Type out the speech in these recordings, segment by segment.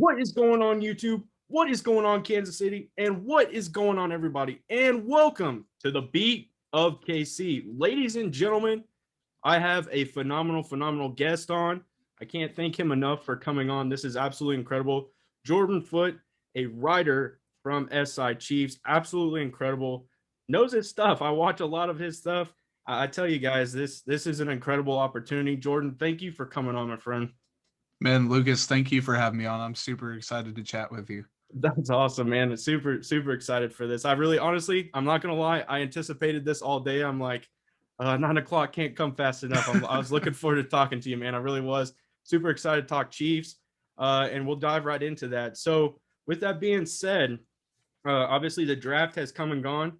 What is going on, YouTube? What is going on, Kansas City? And what is going on, everybody? And welcome to the Beat of KC. Ladies and gentlemen, I have a phenomenal guest on. I can't thank him enough for coming on. This is absolutely incredible. Jordan Foote, a writer from SI Chiefs, absolutely incredible. Knows his stuff. I watch a lot of his stuff. I tell you guys, this is an incredible opportunity. Jordan, thank you for coming on, my friend. Man, Lucas, thank you for having me on. I'm super excited to chat with you. That's awesome, man. Super excited for this. I really, honestly, I'm not gonna lie. I anticipated this all day. I'm like, 9 o'clock can't come fast enough. I was looking forward to talking to you, man. I really was super excited to talk Chiefs, and we'll dive right into that. So, with that being said, obviously the draft has come and gone.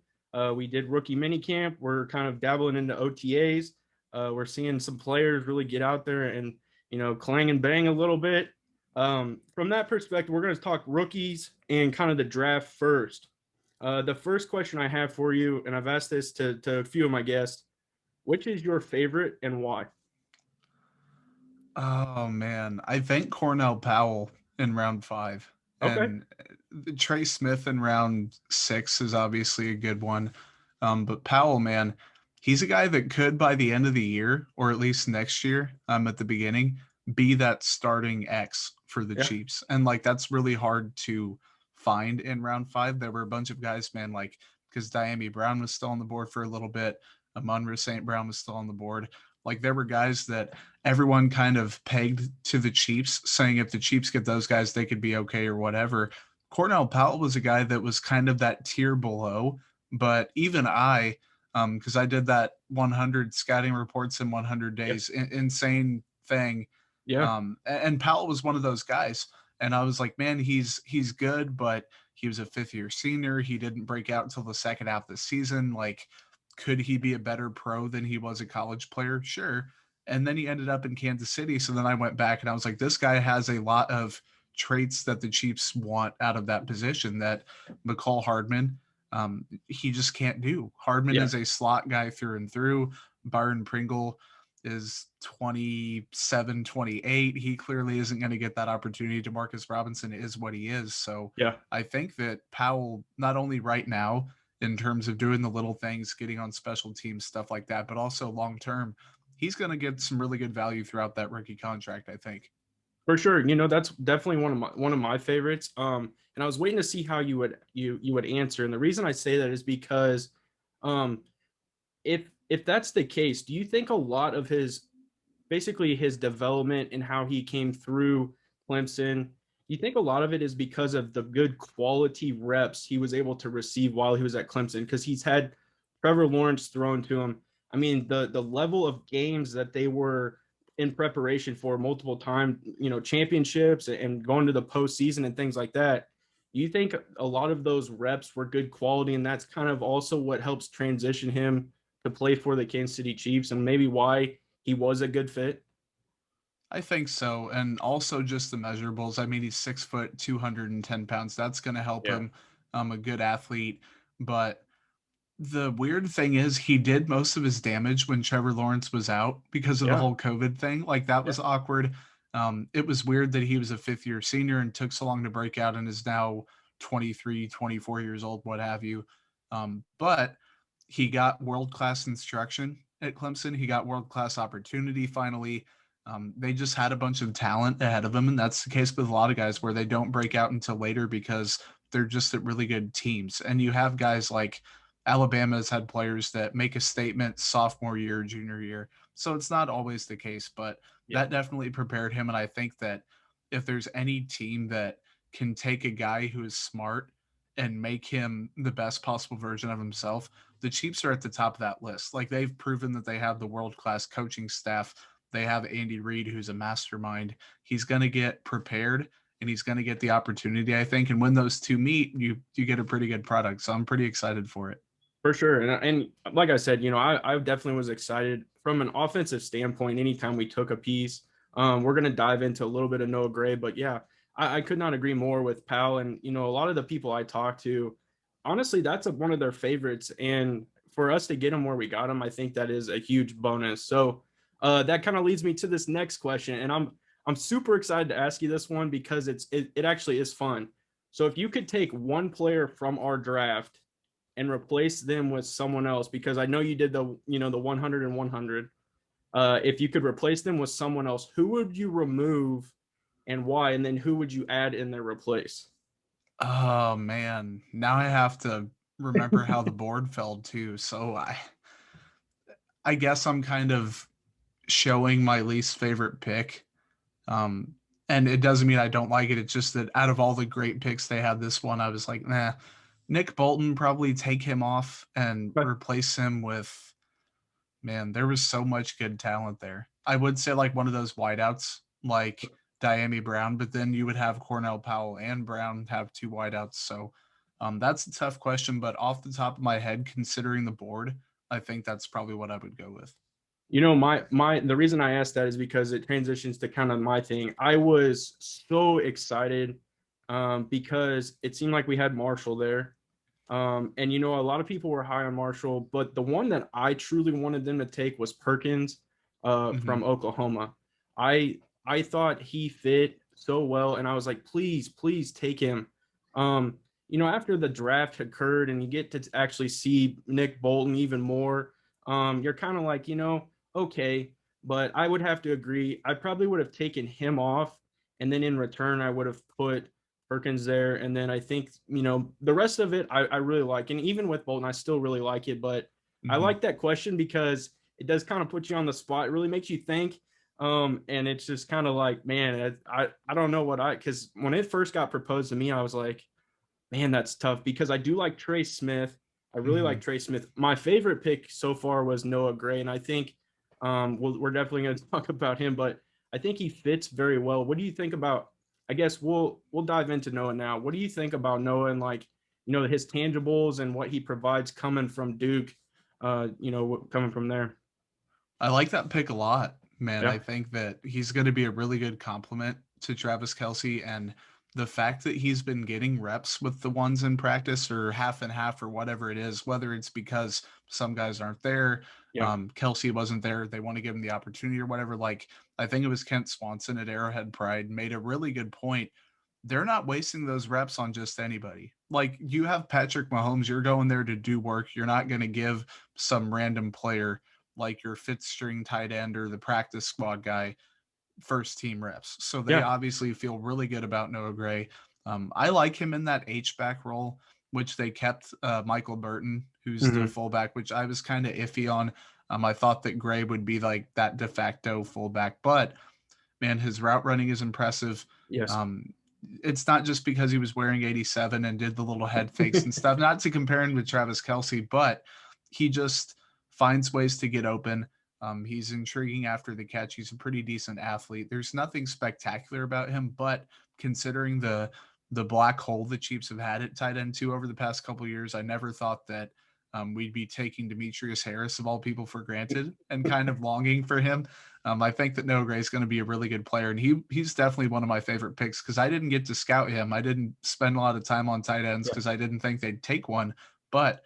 We did rookie mini camp. We're kind of dabbling into OTAs. We're seeing some players really get out there and clang and bang a little bit. From that perspective, we're going to talk rookies and kind of the draft first. The first question I have for you, and I've asked this to a few of my guests, which is your favorite and why? Oh man, I think Cornell Powell in round 5, Okay. and Trey Smith in round 6 is obviously a good one. But Powell, man, he's a guy that could by the end of the year, or at least next year, at the beginning, be that starting X for the Yeah. Chiefs, and like that's really hard to find in round 5. There were a bunch of guys, man, like because Diami Brown was still on the board for a little bit, Amonra St. Brown was still on the board. Like there were guys that everyone kind of pegged to the Chiefs, saying if the Chiefs get those guys, they could be okay or whatever. Cornell Powell was a guy that was kind of that tier below, but even because I did that 100 scouting reports in 100 Yeah. days, insane thing. Yeah. And Powell was one of those guys. And I was like, man, he's good, but he was a 5th-year senior. He didn't break out until the second half of the season. Like, could he be a better pro than he was a college player? Sure. And then he ended up in Kansas City. So then I went back and I was like, this guy has a lot of traits that the Chiefs want out of that position that McCall Hardman, he just can't do. Hardman Yeah. is a slot guy through and through. Byron Pringle is 27, 28. He clearly isn't going to get that opportunity. DeMarcus Robinson is what he is. So Yeah. I think that Powell, not only right now, in terms of doing the little things, getting on special teams, stuff like that, but also long term, he's going to get some really good value throughout that rookie contract, I think. For sure. That's definitely one of my favorites. And I was waiting to see how you would answer. And the reason I say that is because um if that's the case, do you think a lot of his development and how he came through Clemson, do you think a lot of it is because of the good quality reps he was able to receive while he was at Clemson? Because he's had Trevor Lawrence thrown to him. I mean, the level of games that they were in preparation for multiple time, championships and going to the postseason and things like that. Do you think a lot of those reps were good quality, and that's kind of also what helps transition him to play for the Kansas City Chiefs, and maybe why he was a good fit? I think so. And also just the measurables. I mean, he's 6 foot, 210 pounds. That's going to help Yeah. him. A good athlete. But the weird thing is, he did most of his damage when Trevor Lawrence was out because of the Yeah. whole COVID thing. Like, that Yeah. was awkward. It was weird that he was a 5th-year senior and took so long to break out and is now 23, 24 years old, what have you. But he got world class instruction at Clemson. He got world class opportunity finally. They just had a bunch of talent ahead of them, and that's the case with a lot of guys where they don't break out until later because they're just at really good teams. And you have guys like Alabama has had players that make a statement sophomore year, junior year. So it's not always the case, but Yeah. that definitely prepared him. And I think that if there's any team that can take a guy who is smart and make him the best possible version of himself, the Chiefs are at the top of that list. Like, they've proven that they have the world class coaching staff. They have Andy Reid, who's a mastermind. He's going to get prepared and he's going to get the opportunity, I think. And when those two meet, you get a pretty good product. So I'm pretty excited for it. For sure. And like I said, I definitely was excited from an offensive standpoint. Anytime we took a piece, we're going to dive into a little bit of Noah Gray. But yeah, I could not agree more with Powell. And, a lot of the people I talk to, honestly, that's one of their favorites. And for us to get him where we got him, I think that is a huge bonus. So that kind of leads me to this next question. And I'm super excited to ask you this one because it actually is fun. So if you could take one player from our draft and replace them with someone else, because I know you did the 100 and 100. If you could replace them with someone else, who would you remove and why? And then who would you add in their replace? Oh man, now I have to remember how the board fell too. So I guess I'm kind of showing my least favorite pick. Um, and it doesn't mean I don't like it. It's just that out of all the great picks they had, this one I was like, nah. Nick Bolton, probably take him off and But replace him with, man, there was so much good talent there. I would say like one of those wideouts like Diami Brown, but then you would have Cornell Powell and Brown have two wideouts. So that's a tough question, but off the top of my head, considering the board, I think that's probably what I would go with. my the reason I asked that is because it transitions to kind of my thing. I was so excited because it seemed like we had Marshall there. And a lot of people were high on Marshall, but the one that I truly wanted them to take was Perkins Mm-hmm. from Oklahoma. I thought he fit so well, and I was like, please, please take him. After the draft occurred and you get to actually see Nick Bolton even more, you're kind of like, okay, but I would have to agree. I probably would have taken him off, and then in return, I would have put Perkins there. And then I think, the rest of it I really like. And even with Bolton, I still really like it. But I Mm-hmm. like that question because it does kind of put you on the spot. It really makes you think. And it's just kind of like, man, I don't know because when it first got proposed to me, I was like, man, that's tough because I do like Trey Smith. I really Mm-hmm. like Trey Smith. My favorite pick so far was Noah Gray, and I think we're definitely going to talk about him, but I think he fits very well. What do you think about? I guess we'll dive into Noah now. What do you think about Noah and like his tangibles and what he provides coming from Duke? Coming from there. I like that pick a lot, man. I Yeah. think that he's going to be a really good complement to Travis Kelsey. And the fact that he's been getting reps with the ones in practice or half and half or whatever it is, whether it's because some guys aren't there, Yeah. Kelsey wasn't there, they want to give him the opportunity or whatever. Like, I think it was Kent Swanson at Arrowhead Pride made a really good point. They're not wasting those reps on just anybody. Like, you have Patrick Mahomes, you're going there to do work. You're not going to give some random player like your fifth string tight end or the practice squad guy first team reps. So they Yeah. obviously feel really good about Noah Gray. I like him in that H-back role, which they kept Michael Burton, who's the Hmm. fullback, which I was kind of iffy on. I thought that Gray would be like that de facto fullback, but man, his route running is impressive. Yes. Um, it's not just because he was wearing 87 and did the little head fakes and stuff, not to compare him with Travis Kelsey, but he just finds ways to get open. He's intriguing after the catch. He's a pretty decent athlete. There's nothing spectacular about him, but considering the black hole the Chiefs have had at tight end too over the past couple of years, I never thought that we'd be taking Demetrius Harris of all people for granted and kind of longing for him. I think that Noah Gray is going to be a really good player, and he's definitely one of my favorite picks because I didn't get to scout him. I didn't spend a lot of time on tight ends Yeah. because I didn't think they'd take one, but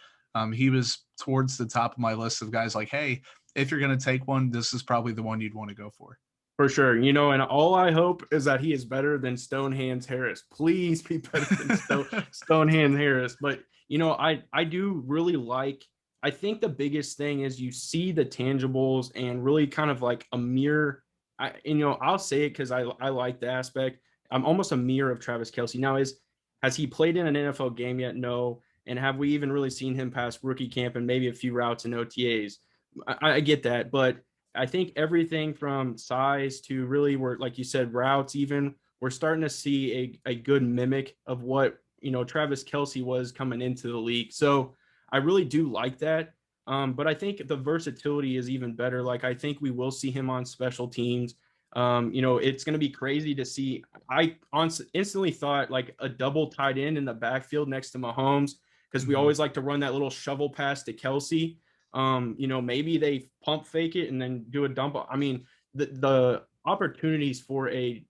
he was towards the top of my list of guys like, hey, if you're going to take one, this is probably the one you'd want to go for. For sure. And all I hope is that he is better than Stonehands Harris. Please be better than Stonehands Harris. But I do really like. I think the biggest thing is you see the tangibles and really kind of like a mirror. I'll say it because I like the aspect. I'm almost a mirror of Travis Kelsey. Now, has he played in an NFL game yet? No. And have we even really seen him pass rookie camp and maybe a few routes in OTAs? I get that, but I think everything from size to really where, like you said, routes, even we're starting to see a good mimic of what, Travis Kelsey was coming into the league. So I really do like that. But I think the versatility is even better. Like, I think we will see him on special teams. It's going to be crazy to see. Instantly thought like a double tight end in the backfield next to Mahomes because we Mm-hmm. always like to run that little shovel pass to Kelsey. Maybe they pump fake it and then do a dump. I mean, the opportunities for a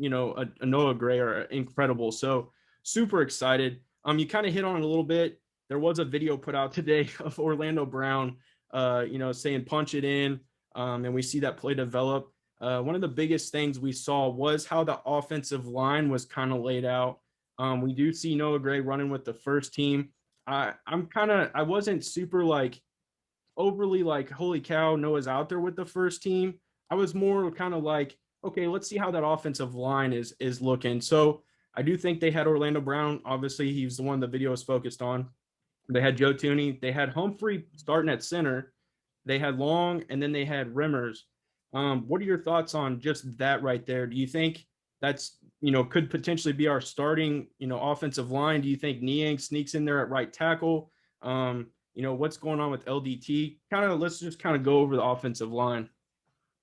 Noah Gray are incredible. So super excited. You kind of hit on it a little bit. There was a video put out today of Orlando Brown, saying punch it in, and we see that play develop. one of the biggest things we saw was how the offensive line was kind of laid out. We do see Noah Gray running with the first team. I wasn't super like overly like, holy cow, Noah's out there with the first team. I was more kind of like, okay, let's see how that offensive line is looking. So I do think they had Orlando Brown. Obviously, he's the one the video is focused on. They had Joe Tooney. They had Humphrey starting at center. They had Long, and then they had Rimmers. What are your thoughts on just that right there? Do you think that's could potentially be our starting offensive line? Do you think Niang sneaks in there at right tackle? What's going on with LDT? Let's just kind of go over the offensive line.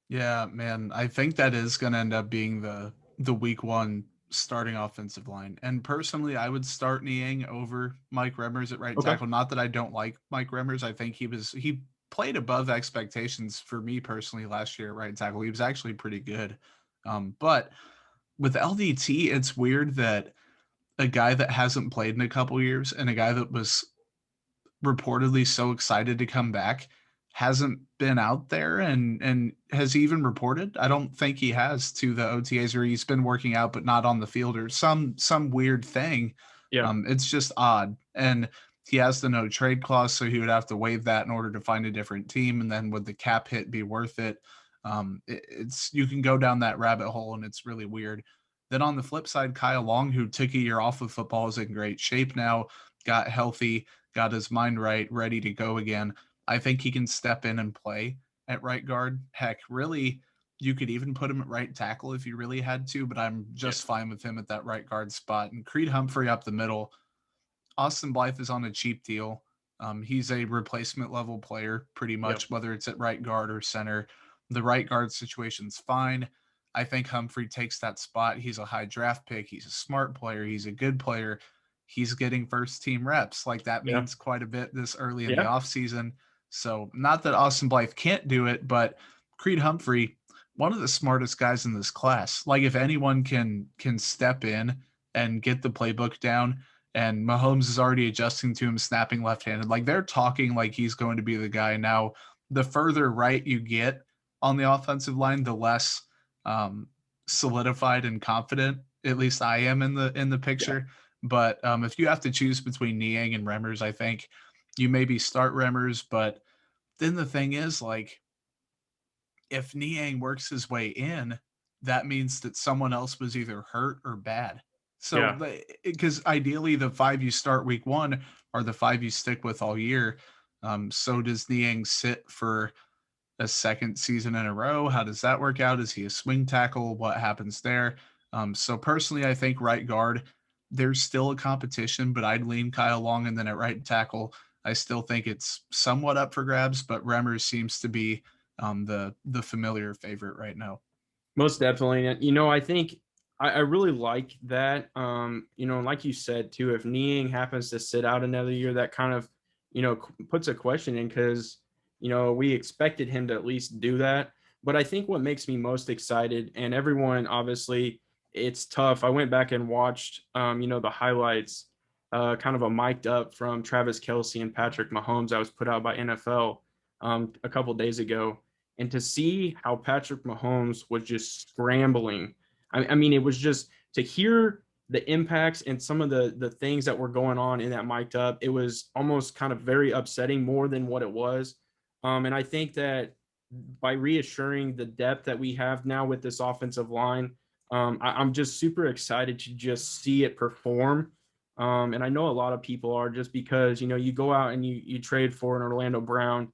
Yeah, man, I think that is going to end up being the week one starting offensive line. And personally, I would start Niang over Mike Remmers at right Okay. tackle. Not that I don't like Mike Remmers. I think he played above expectations for me personally last year at right tackle. He was actually pretty good. But with LDT, it's weird that a guy that hasn't played in a couple years and a guy that was reportedly so excited to come back hasn't been out there and has he even reported. I don't think he has to the OTAs, or he's been working out but not on the field, or some weird thing. Yeah. It's just odd. And he has the no trade clause, so he would have to waive that in order to find a different team. And then would the cap hit be worth it? It's you can go down that rabbit hole and it's really weird. Then on the flip side, Kyle Long, who took a year off of football, is in great shape now, got healthy, got his mind right, ready to go again. I think he can step in and play at right guard. Heck, really, you could even put him at right tackle if you really had to, but I'm Yeah. just fine with him at that right guard spot. And Creed Humphrey up the middle. Austin Blythe is on a cheap deal. He's a replacement level player, pretty Yep. much, whether it's at right guard or center. The right guard situation's fine. I think Humphrey takes that spot. He's a high draft pick. He's a smart player. He's a good player. He's getting first team reps. Like that Yeah. means quite a bit this early in the Yeah. offseason. So, not that Austin Blythe can't do it, but Creed Humphrey, one of the smartest guys in this class. Like if anyone can step in and get the playbook down, and Mahomes is already adjusting to him snapping left-handed. Like they're talking like he's going to be the guy. Now, the further right you get on the offensive line, the less um, solidified and confident, at least I am in the Yeah. picture. But if you have to choose between Niang and Remmers, I think you maybe start Remmers. But then the thing is, like, if Niang works his way in, that means that someone else was either hurt or bad. So, Yeah. because ideally the five you start week one are the five you stick with all year. So does Niang sit for a second season in a row? How does that work out? Is he a swing tackle? What happens there? So personally, I think right guard, there's still a competition, but I'd lean Kyle Long, and then at right tackle, I still think it's somewhat up for grabs, but Remmers seems to be the familiar favorite right now. Most definitely. And, I think I really like that. Like you said too, if Niang happens to sit out another year, that kind of, puts a question in because, we expected him to at least do that. But I think what makes me most excited, and everyone obviously, it's tough. I went back and watched, the highlights, kind of a mic'd up from Travis Kelsey and Patrick Mahomes that was put out by NFL a couple days ago, and to see how Patrick Mahomes was just scrambling. I mean, it was just to hear the impacts and some of the things that were going on in that mic'd up. It was almost kind of very upsetting more than what it was. And I think that by reassuring the depth that we have now with this offensive line, I'm just super excited to just see it perform. And I know a lot of people are, just because you go out and you trade for an Orlando Brown,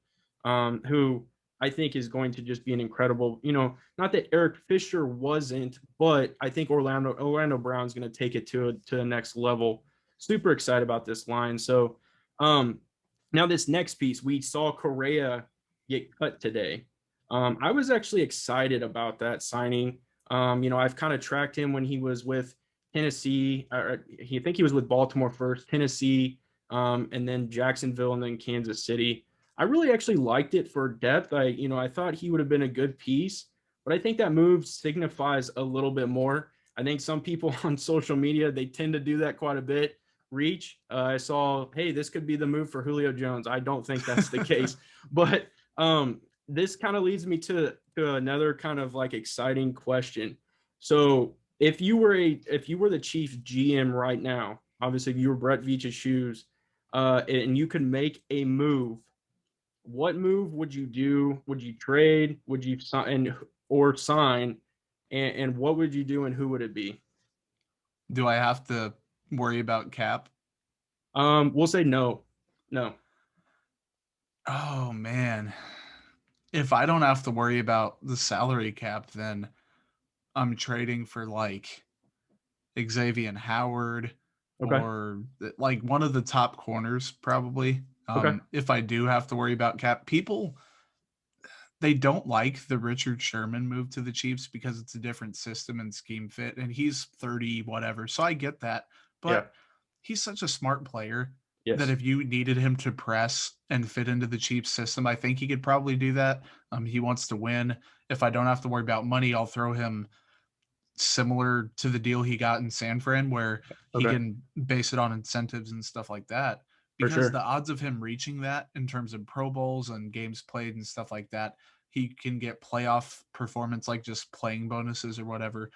who I think is going to just be an incredible, not that Eric Fisher wasn't, but I think Orlando Brown's going to take it to the next level. Super excited about this line. So now this next piece, we saw Correa get cut today. I was actually excited about that signing. I've kind of tracked him when he was with Tennessee. I think he was with Baltimore first, Tennessee, and then Jacksonville, and then Kansas City. I really actually liked it for depth. I thought he would have been a good piece, but I think that move signifies a little bit more. I think some people on social media, they tend to do that quite a bit. Reach. I saw, hey, this could be the move for Julio Jones. I don't think that's the case, but this kind of leads me to another kind of like exciting question. So if you were the Chiefs GM right now, obviously if you were Brett Veach's shoes, and you could make a move, what move would you do? Would you trade? Would you sign or sign? And what would you do and who would it be? Do I have to worry about cap? We'll say no. No. Oh man. If I don't have to worry about the salary cap, then I'm trading for like Xavier Howard Okay. or like one of the top corners, probably. Okay. If I do have to worry about cap, people they don't like the Richard Sherman move to the Chiefs because it's a different system and scheme fit, and he's 30 whatever. So I get that, Yeah. but he's such a smart player that Yes. if you needed him to press and fit into the Chiefs system, I think he could probably do that. He wants to win. If I don't have to worry about money, I'll throw him similar to the deal he got in San Fran, where he Okay. can base it on incentives and stuff like that. For Because the sure. odds of him reaching that in terms of Pro Bowls and games played and stuff like that, he can get playoff performance like just playing bonuses or whatever.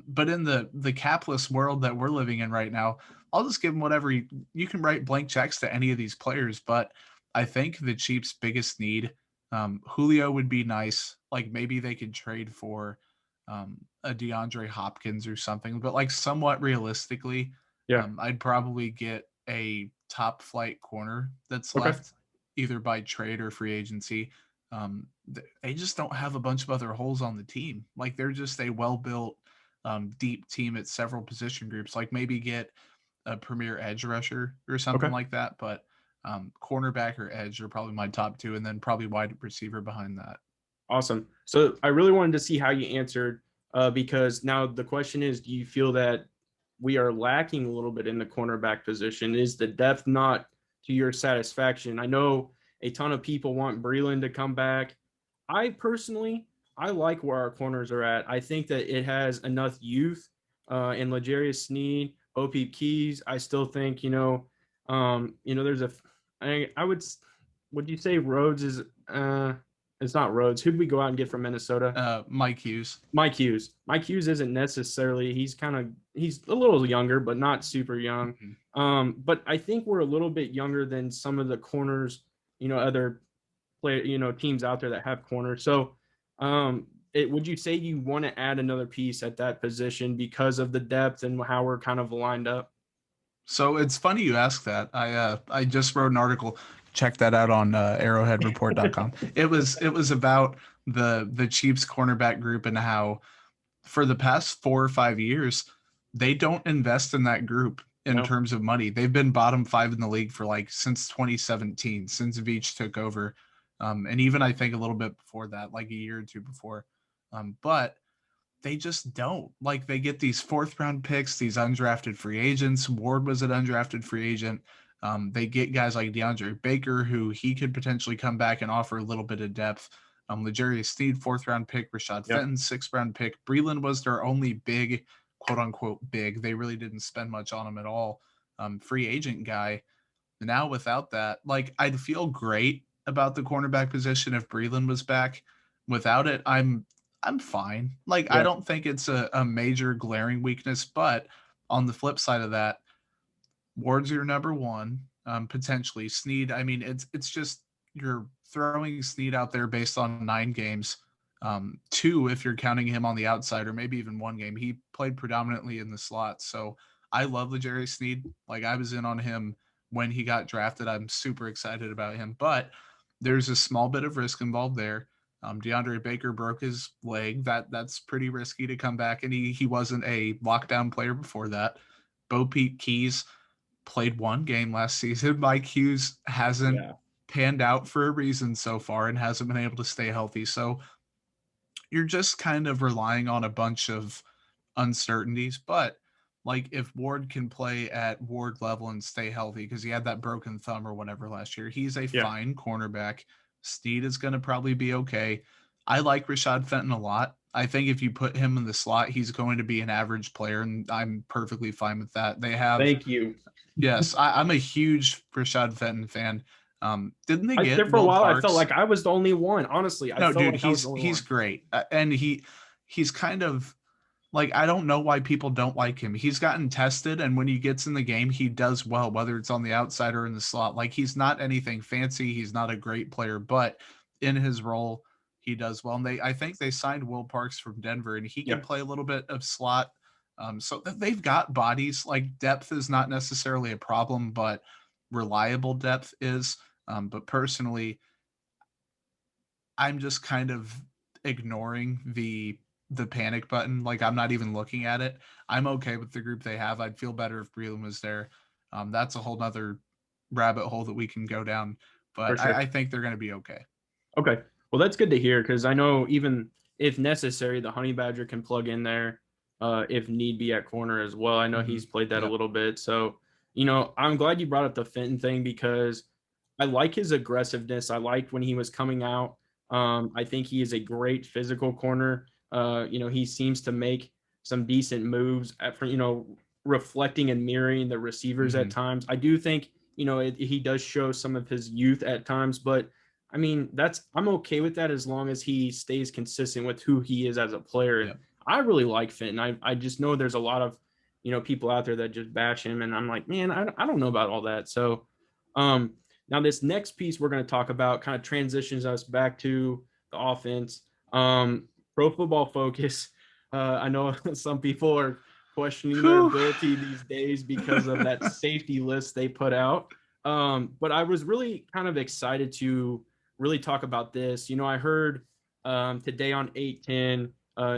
But in the capless world that we're living in right now, I'll just give him whatever you can write blank checks to any of these players. But I think the Chiefs' biggest need, Julio would be nice. Like maybe they could trade for a DeAndre Hopkins or something, but like somewhat realistically, Yeah. I'd probably get a top flight corner that's Okay. left either by trade or free agency. They just don't have a bunch of other holes on the team. Like they're just a well built, deep team at several position groups. Like maybe get a premier edge rusher or something Okay. like that. But cornerback or edge are probably my top two, and then probably wide receiver behind that. Awesome. So I really wanted to see how you answered, because now the question is, do you feel that we are lacking a little bit in the cornerback position? Is the depth not to your satisfaction? I know a ton of people want Breland to come back. I personally, I like where our corners are at. I think that it has enough youth in L'Jarius Sneed, Bo Peep Keys. I still think, there's I would you say Rhodes is, it's not Rhodes. Who'd we go out and get from Minnesota? Mike Hughes. Mike Hughes. Mike Hughes isn't necessarily, he's a little younger, but not super young. Mhm. But I think we're a little bit younger than some of the corners, other teams out there that have corners. So would you say you want to add another piece at that position because of the depth and how we're kind of lined up? So it's funny you ask that. I just wrote an article. Check that out on arrowheadreport.com. It was about the Chiefs cornerback group and how for the past 4 or 5 years they don't invest in that group in No. terms of money. They've been bottom five in the league for like since 2017, since Veach took over, and even I think a little bit before that, like a year or two before. But they just don't. Like they get these fourth round picks, these undrafted free agents. Ward was an undrafted free agent. They get guys like DeAndre Baker, who he could potentially come back and offer a little bit of depth. L'Jarius Sneed, fourth round pick. Rashad Yeah. Fenton, sixth round pick. Breland was their only big, quote unquote, big. They really didn't spend much on him at all. Free agent guy. Now without that, like I'd feel great about the cornerback position if Breland was back. Without it, I'm fine. Like I Yeah. don't think it's a major glaring weakness, but on the flip side of that, Ward's your number one, potentially. Sneed, I mean, it's just you're throwing Sneed out there based on 9 games. Two, if you're counting him on the outside, or maybe even one game. He played predominantly in the slot. So I love the Jerry Sneed. Like I was in on him when he got drafted. I'm super excited about him. But there's a small bit of risk involved there. DeAndre Baker broke his leg. That's pretty risky to come back, and he wasn't a lockdown player before that. Bo Peep Keys played 1 game last season. Mike Hughes hasn't Yeah. panned out for a reason so far and hasn't been able to stay healthy. So you're just kind of relying on a bunch of uncertainties. But like if Ward can play at Ward level and stay healthy because he had that broken thumb or whatever last year, he's a Yeah. fine cornerback. Steed is going to probably be okay. I like Rashad Fenton a lot. I think if you put him in the slot, he's going to be an average player, and I'm perfectly fine with that. They have Thank you. Yes, I'm a huge Rashad Fenton fan. Didn't they I there get for a Will while. I felt Parks? like I was the only one. Honestly, I No, felt dude, like I was the only he's one. great, and he's kind of like, I don't know why people don't like him. He's gotten tested, and when he gets in the game, he does well, whether it's on the outside or in the slot. Like, he's not anything fancy. He's not a great player, but in his role, he does well. And I think they signed Will Parks from Denver, and he Yeah, can play a little bit of slot. So they've got bodies. Like, depth is not necessarily a problem, but reliable depth is. But personally, I'm just kind of ignoring the panic button. Like, I'm not even looking at it. I'm okay with the group they have. I'd feel better if Breland was there. That's a whole nother rabbit hole that we can go down. for But sure. I think they're going to be okay. Okay. Well, that's good to hear because I know even if necessary, the Honey Badger can plug in there if need be at corner as well. I know Hmm. he's played that a Yep. little bit. So, I'm glad you brought up the Fenton thing because I like his aggressiveness. I liked when he was coming out. I think he is a great physical corner. He seems to make some decent moves reflecting and mirroring the receivers at Hmm. times. I do think, he does show some of his youth at times, but I mean, I'm okay with that as long as he stays consistent with who he is as a player. And Yep. I really like Fenton. I just know there's a lot of, people out there that just bash him. And I'm like, man, I don't know about all that. So, um, now this next piece we're going to talk about kind of transitions us back to the offense. Pro Football Focus. I know some people are questioning their Whew. ability these days because of that safety list they put out. But I was really kind of excited to really talk about this. I heard today on 810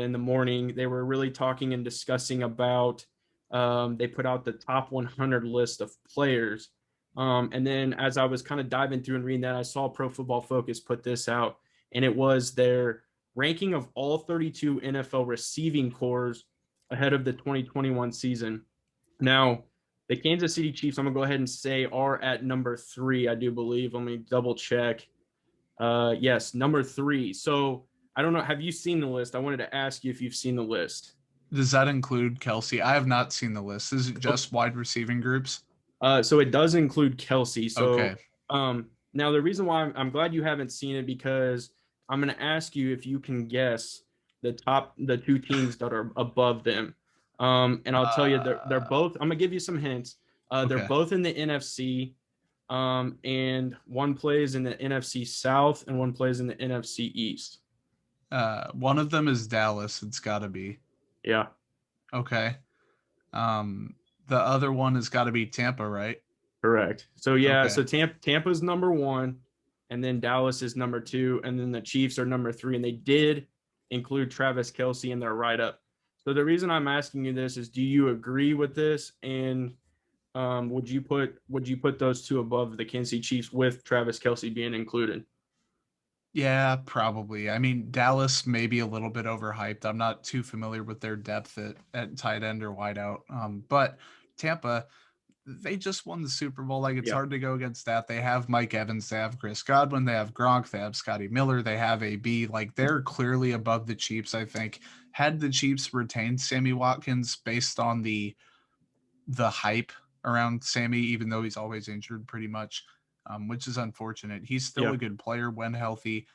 in the morning, they were really talking and discussing about they put out the top 100 list of players. And then as I was kind of diving through and reading that, I saw Pro Football Focus put this out, and it was their ranking of all 32 NFL receiving cores ahead of the 2021 season. Now, the Kansas City Chiefs, I'm going to go ahead and say, are at number 3, I do believe. Let me double check. Yes, number 3. So I don't know. Have you seen the list? I wanted to ask you if you've seen the list. Does that include Kelsey? I have not seen the list. Is it Okay. just wide receiving groups? So it does include Kelsey. Okay. So now the reason why I'm glad you haven't seen it because I'm going to ask you if you can guess the two teams that are above them. And I'll tell you they're Uh, both. I'm gonna give you some hints. They're okay. both in the NFC. And one plays in the NFC South and one plays in the NFC East. One of them is Dallas. It's got to be. Yeah, Okay. Um, the other one has got to be Tampa, right? correct. So yeah, Okay. so Tampa's number 1, and then Dallas is number 2, and then the Chiefs are number 3, and they did include Travis Kelsey in their write up. So the reason I'm asking you this is, do you agree with this? And would you put those two above the Kansas City Chiefs with Travis Kelsey being included? Yeah, probably. I mean, Dallas may be a little bit overhyped. I'm not too familiar with their depth at tight end or wideout. But Tampa, they just won the Super Bowl. Like, it's Yeah, hard to go against that. They have Mike Evans, they have Chris Godwin, they have Gronk, they have Scotty Miller, they have AB. Like, they're clearly above the Chiefs, I think. Had the Chiefs retained Sammy Watkins based on the hype around Sammy, even though he's always injured pretty much, which is unfortunate. He's still yeah, a good player when healthy,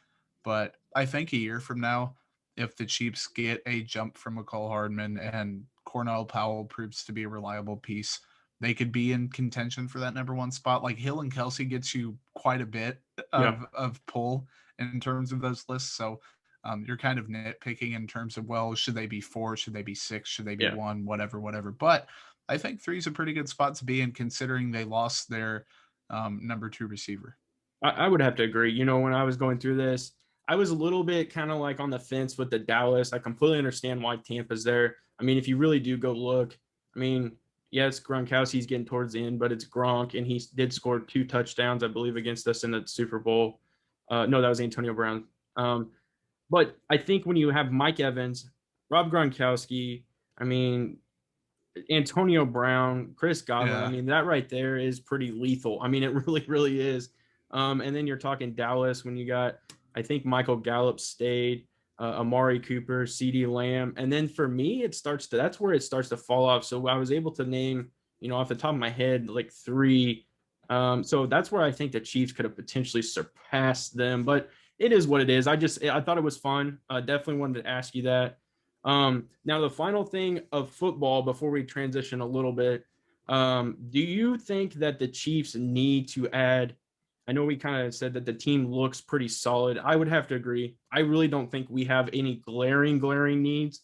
but I think a year from now, if the Chiefs get a jump from McCall Hardman and Cornell Powell proves to be a reliable piece, they could be in contention for that number 1 spot. Like, Hill and Kelsey gets you quite a bit yeah, of pull in terms of those lists. So you're kind of nitpicking in terms of, well, should they be 4? Should they be 6? Should they be yeah. 1? Whatever, whatever. But I think 3 is a pretty good spot to be in, considering they lost their number 2 receiver. I would have to agree. When I was going through this, I was a little bit kind of like on the fence with the Dallas. I completely understand why Tampa's there. I mean, if you really do go look, I mean, yes, Gronkowski's getting towards the end, but it's Gronk, and he did score 2 touchdowns, I believe, against us in the Super Bowl. No, that was Antonio Brown. But I think when you have Mike Evans, Rob Gronkowski, I mean, Antonio Brown, Chris Godwin. I Yeah. mean, that right there is pretty lethal. I mean, it really, really is. And then you're talking Dallas when you got, I think Michael Gallup stayed, Amari Cooper, CD Lamb. And then for me, that's where it starts to fall off. So I was able to name, off the top of my head, like 3 So that's where I think the Chiefs could have potentially surpassed them, but it is what it is. I thought it was fun. Definitely wanted to ask you that. Now the final thing of football before we transition a little bit, do you think that the Chiefs need to add? I know we kind of said that the team looks pretty solid. I would have to agree. I really don't think we have any glaring needs.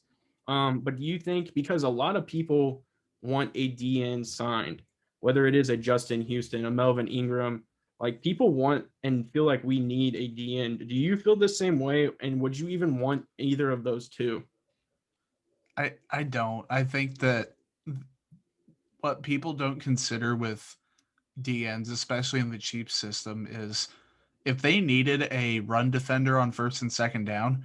But do you think because a lot of people want a DN signed, whether it is a Justin Houston, a Melvin Ingram, like people want and feel like we need a DN. Do you feel the same way? And would you even want either of those two? I don't. I think that what people don't consider with DNs, especially in the cheap system, is if they needed a run defender on first and second down,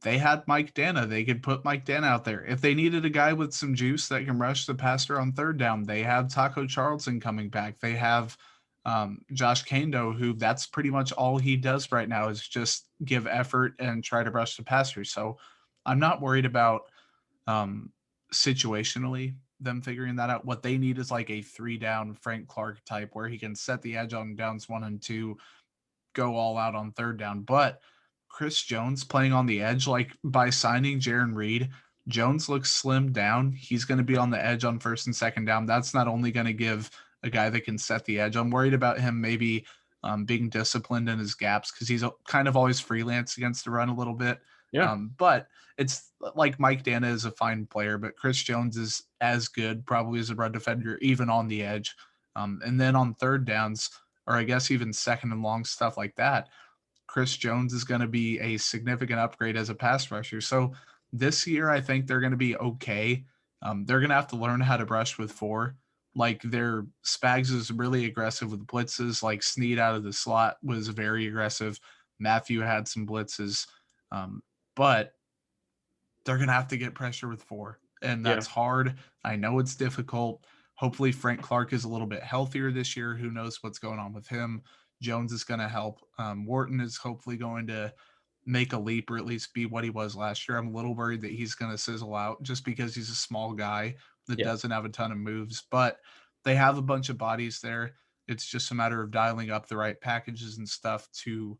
they had Mike Dana. They could put Mike Dana out there. If they needed a guy with some juice that can rush the passer on third down, they have Taco Charlton coming back. They have Josh Kando, who that's pretty much all he does right now is just give effort and try to rush the passer. So I'm not worried about situationally them figuring that out. What they need is like a three down Frank Clark type where he can set the edge on downs 1 and 2, go all out on third down. But Chris Jones playing on the edge, like by signing Jaron Reed, Jones looks slimmed down. He's going to be on the edge on first and second down. That's not only going to give a guy that can set the edge. I'm worried about him maybe being disciplined in his gaps because he's kind of always freelance against the run a little bit. Yeah, But it's like Mike Dana is a fine player, but Chris Jones is as good probably as a run defender, even on the edge. And then on third downs, or I guess even second and long stuff like that, Chris Jones is going to be a significant upgrade as a pass rusher. So this year, I think they're going to be okay. They're going to have to learn how to brush with four. Like their Spags is really aggressive with blitzes. Like Snead out of the slot was very aggressive. Matthew had some blitzes, but they're going to have to get pressure with four. And yeah, that's hard. I know it's difficult. Hopefully, Frank Clark is a little bit healthier this year. Who knows what's going on with him? Jones is going to help. Wharton is hopefully going to make a leap or at least be what he was last year. I'm a little worried that he's going to sizzle out just because he's a small guy that yeah, doesn't have a ton of moves, but they have a bunch of bodies there. It's just a matter of dialing up the right packages and stuff to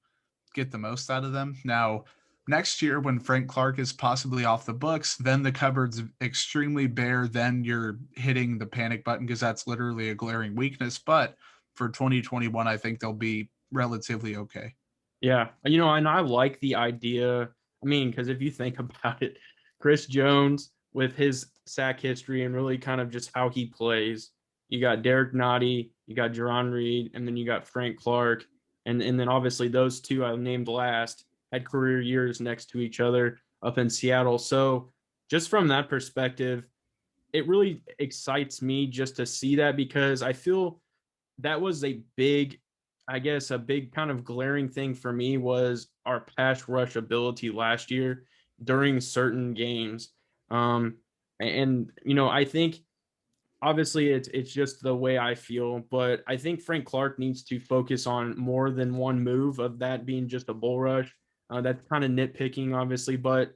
get the most out of them. Now, next year, when Frank Clark is possibly off the books, then the cupboard's extremely bare. Then you're hitting the panic button because that's literally a glaring weakness. But for 2021, I think they'll be relatively okay. yeah. And I like the idea. I mean, because if you think about it, Chris Jones with his sack history and really kind of just how he plays, you got Derek Nottie, you got Jerron Reed, and then you got Frank Clark, and then obviously those two I named last had career years next to each other up in Seattle. So just from that perspective, it really excites me just to see that because I feel that was a big, I guess, a big kind of glaring thing for me was our pass rush ability last year during certain games. And I think obviously it's just the way I feel, but I think Frank Clark needs to focus on more than one move of that being just a bull rush. That's kind of nitpicking, obviously, but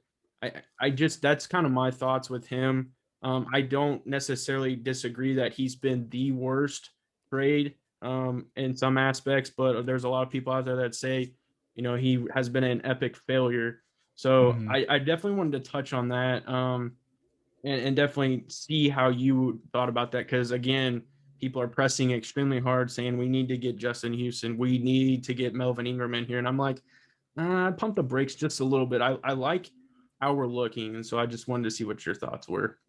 I just that's kind of my thoughts with him. I don't necessarily disagree that he's been the worst trade in some aspects, but there's a lot of people out there that say, he has been an epic failure. So Mm-hmm. I definitely wanted to touch on that. And definitely see how you thought about that because again, people are pressing extremely hard, saying we need to get Justin Houston, we need to get Melvin Ingram in here, and I'm like, pump the brakes just a little bit. I like how we're looking, and so I just wanted to see what your thoughts were.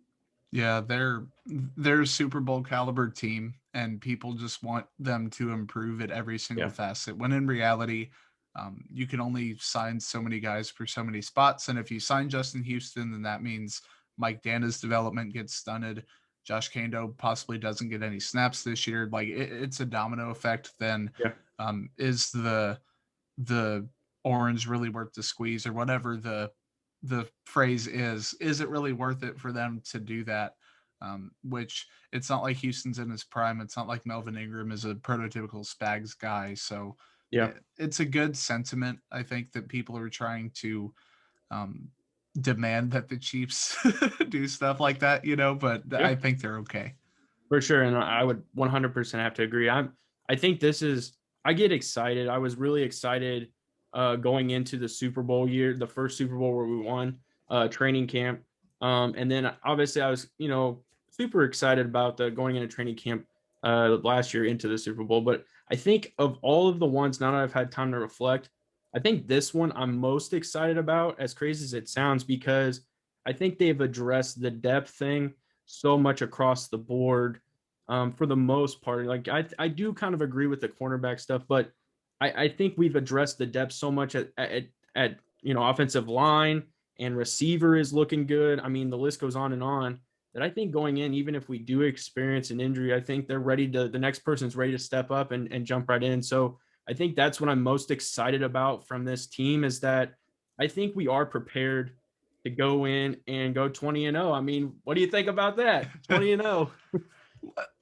Yeah, they're a Super Bowl caliber team, and people just want them to improve at every single Yeah, facet. When in reality, you can only sign so many guys for so many spots, and if you sign Justin Houston, then that means Mike Dana's development gets stunted. Josh Kando possibly doesn't get any snaps this year. Like it's a domino effect. Then yeah, is the orange really worth the squeeze or whatever the phrase is it really worth it for them to do that? Which it's not like Houston's in his prime. It's not like Melvin Ingram is a prototypical Spags guy. So yeah, it's a good sentiment. I think that people are trying to um, demand that the Chiefs do stuff like that, but yeah. I think they're okay. For sure, and I would 100% have to agree. I think this is I get excited. I was really excited going into the Super Bowl year, the first Super Bowl where we won training camp. And then obviously I was, super excited about the going into training camp last year into the Super Bowl. But I think of all of the ones now that I've had time to reflect, I think this one I'm most excited about, as crazy as it sounds, because I think they've addressed the depth thing so much across the board for the most part. Like I do kind of agree with the cornerback stuff, but I think we've addressed the depth so much at offensive line and receiver is looking good. I mean, the list goes on that I think going in, even if we do experience an injury, I think they're ready to the next person's ready to step up and jump right in. So I think that's what I'm most excited about from this team is that I think we are prepared to go in and go 20-0. I mean, what do you think about that? 20-0.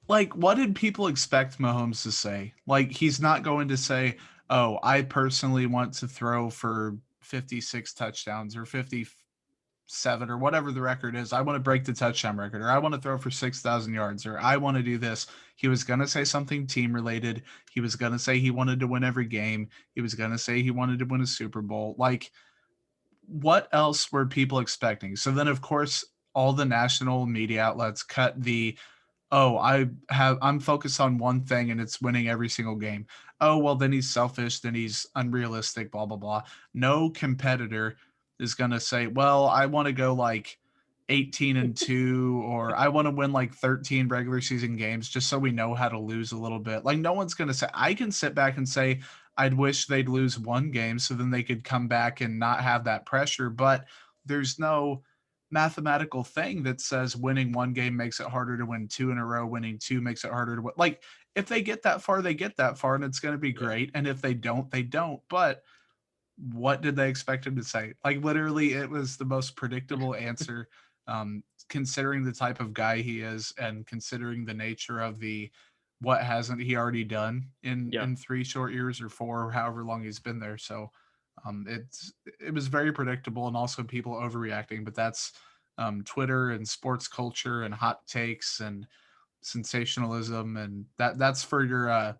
Like, what did people expect Mahomes to say? Like, he's not going to say, "Oh, I personally want to throw for 56 touchdowns or 57 or whatever the record is. I want to break the touchdown record, or I want to throw for 6,000 yards, or I want to do this." He was going to say something team related. He was going to say he wanted to win every game. He was going to say he wanted to win a Super Bowl. Like, what else were people expecting? So then, of course, all the national media outlets cut the, "Oh, I'm focused on one thing and it's winning every single game." Oh, well, then he's selfish, then he's unrealistic, blah blah blah. No competitor is going to say, "Well, I want to go like 18-2, or I want to win like 13 regular season games just so we know how to lose a little bit." Like, no one's going to say. I can sit back and say, "I'd wish they'd lose one game so then they could come back and not have that pressure," but there's no mathematical thing that says winning one game makes it harder to win two in a row, winning two makes it harder to win. Like, if they get that far, they get that far, and it's going to be Yeah. great. And if they don't, they don't. But what did they expect him to say? Like, literally, it was the most predictable answer, considering the type of guy he is and considering the nature of the what hasn't he already done Yeah. in 3 short years or four, or however long he's been there. So it was very predictable, and also people overreacting. But that's Twitter and sports culture and hot takes and sensationalism, and that's for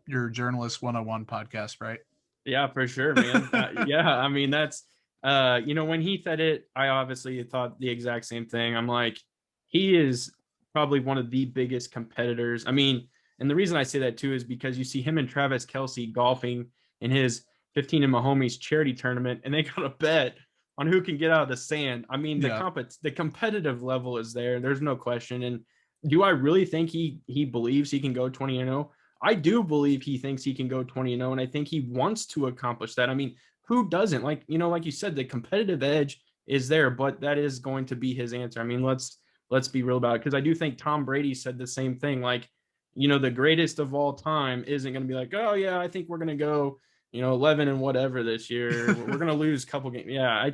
your journalist 101 podcast, right? Yeah, for sure, man. Yeah, I mean that's when he said it, I obviously thought the exact same thing. I'm like, he is probably one of the biggest competitors. I mean, and the reason I say that too is because you see him and Travis Kelsey golfing in his 15 and Mahomes charity tournament, and they got a bet on who can get out of the sand. I mean, Yeah. the competitive level is there. There's no question. And do I really think he believes he can go 20-0? I do believe he thinks he can go 20-0, and I think he wants to accomplish that. I mean, who doesn't? Like you said, the competitive edge is there, but that is going to be his answer. I mean, let's be real about it, because I do think Tom Brady said the same thing. Like, the greatest of all time isn't going to be like, oh yeah, I think we're going to go, 11 and whatever this year. We're going to lose a couple games. Yeah,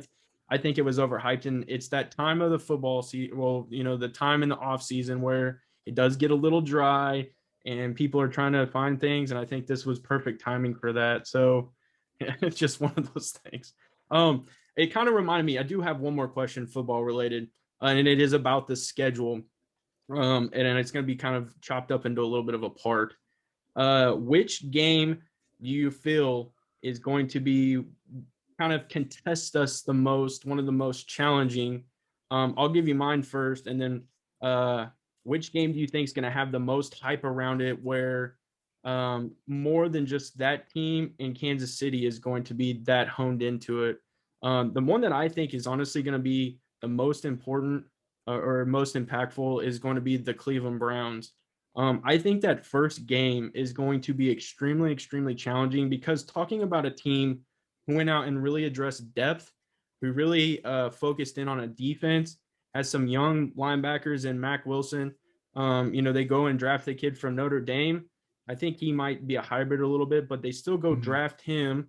I think it was overhyped, and it's that time of the football season. Well, the time in the off season where it does get a little dry and people are trying to find things, and I think this was perfect timing for that. So it's just one of those things. It kind of reminded me, I do have one more question, football related, and it is about the schedule. And it's going to be kind of chopped up into a little bit of a part. Which game do you feel is going to be kind of contest us the most, one of the most challenging? I'll give you mine first, and then which game do you think is going to have the most hype around it, where more than just that team in Kansas City is going to be that honed into it? The one that I think is honestly going to be the most important or most impactful is going to be the Cleveland Browns. I think that first game is going to be extremely, extremely challenging, because talking about a team who went out and really addressed depth, who really focused in on a defense, has some young linebackers in Mac Wilson. They go and draft the kid from Notre Dame. I think he might be a hybrid a little bit, but they still go Mhm. draft him.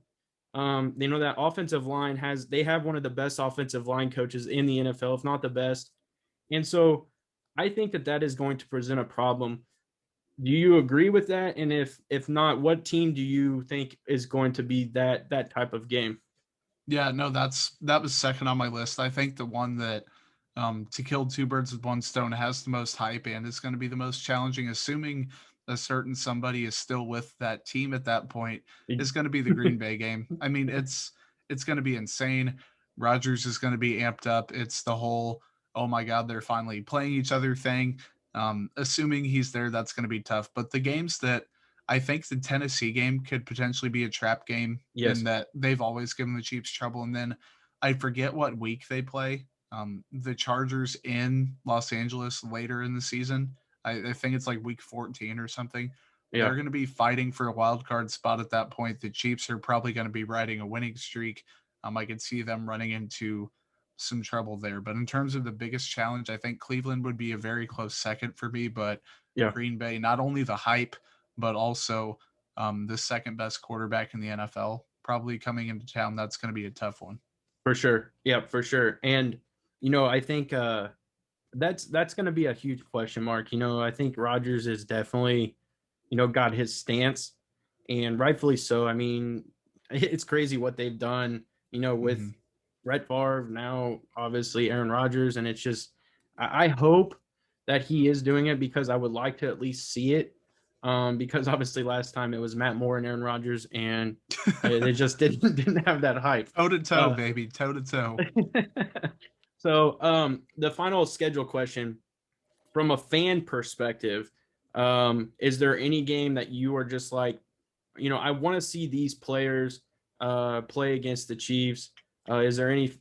They know that offensive line they have one of the best offensive line coaches in the NFL, if not the best. And so I think that is going to present a problem. Do you agree with that? And if not, what team do you think is going to be that type of game? Yeah, no, that was second on my list. I think the one that to kill two birds with one stone has the most hype and is going to be the most challenging, assuming a certain somebody is still with that team at that point is going to be the Green Bay game. I mean, it's going to be insane. Rodgers is going to be amped up. It's the whole oh my god, they're finally playing each other thing. Assuming he's there, that's going to be tough. But the games that I think the Tennessee game could potentially be a trap game in Yes. that they've always given the Chiefs trouble. And then I forget what week they play. The Chargers in Los Angeles later in the season. I think it's like week 14 or something. They're Yeah, going to be fighting for a wild card spot at that point. The Chiefs are probably going to be riding a winning streak. I could see them running into some trouble there. But in terms of the biggest challenge, I think Cleveland would be a very close second for me. But yeah, Green Bay, not only the hype, but also the second best quarterback in the NFL, probably coming into town. That's going to be a tough one. for sure. Yeah, for sure. And I think that's going to be a huge question mark. I think Rodgers is definitely, got his stance, and rightfully so. I mean, it's crazy what they've done, with Mm-hmm. Brett Favre, now obviously Aaron Rodgers, and it's just I hope that he is doing it because I would like to at least see it. Because obviously last time it was Matt Moore and Aaron Rodgers, and they just didn't have that hype. Toe to toe, Uh, baby. Toe to toe. so the final schedule question from a fan perspective, is there any game that you are just like, I want to see these players play against the Chiefs? Is there any,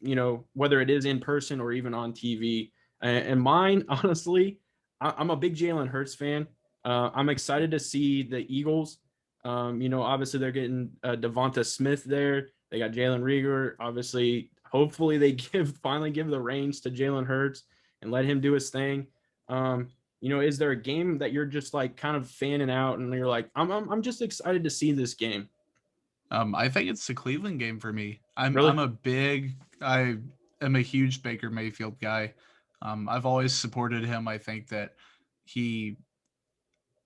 whether it is in person or even on TV? And mine, honestly, I'm a big Jalen Hurts fan. I'm excited to see the Eagles. Obviously they're getting Devonta Smith there. They got Jalen Rieger. Obviously, hopefully they finally give the reins to Jalen Hurts and let him do his thing. Is there a game that you're just like kind of fanning out and you're like, I'm just excited to see this game? I think it's the Cleveland game for me. I'm Really? I'm a big I am a huge Baker Mayfield guy. I've always supported him. I think that he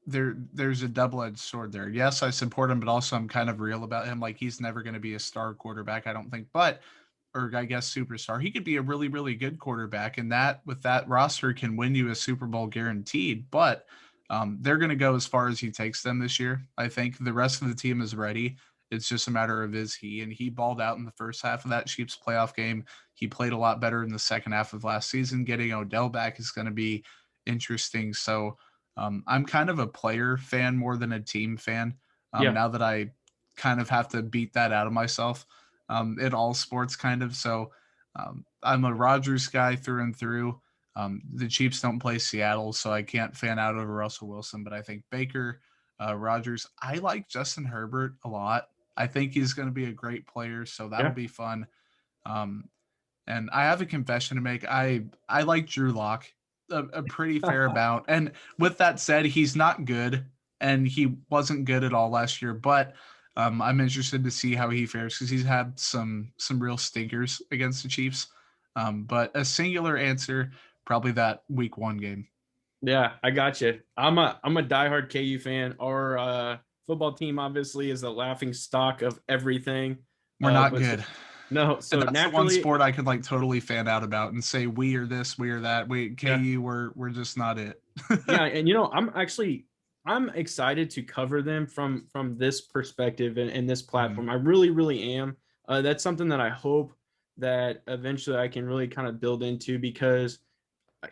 there's a double-edged sword there. Yes, I support him, but also I'm kind of real about him. Like he's never going to be a star quarterback, I don't think. But or I guess superstar. He could be a really, really good quarterback, and that with that roster can win you a Super Bowl guaranteed. But they're going to go as far as he takes them this year. I think the rest of the team is ready. It's just a matter of is he, and he balled out in the first half of that Chiefs playoff game. He played a lot better in the second half of last season. Getting Odell back is going to be interesting. So I'm kind of a player fan more than a team fan. Yeah, Now that I kind of have to beat that out of myself in all sports, kind of. So I'm a Rodgers guy through and through. The Chiefs don't play Seattle, so I can't fan out over Russell Wilson. But I think Baker, Rodgers. I like Justin Herbert a lot. I think he's going to be a great player, so that'll yeah, be fun. Um, and I have a confession to make. I like Drew Lock a pretty fair amount. And with that said, he's not good, and he wasn't good at all last year. But I'm interested to see how he fares because he's had some real stinkers against the Chiefs. But a singular answer, probably that Week 1 game. yeah. I got you. I'm a diehard KU fan. Our football team obviously is a laughing stock of everything. We're not But good. no, And so that's the one naturally, sport I could like totally fan out about and say we are this, we are that. We yeah. KU, we're just not it. Yeah, and I'm excited to cover them from this perspective and this Mhm. platform. I really, really am. That's something that I hope that eventually I can really kind of build into because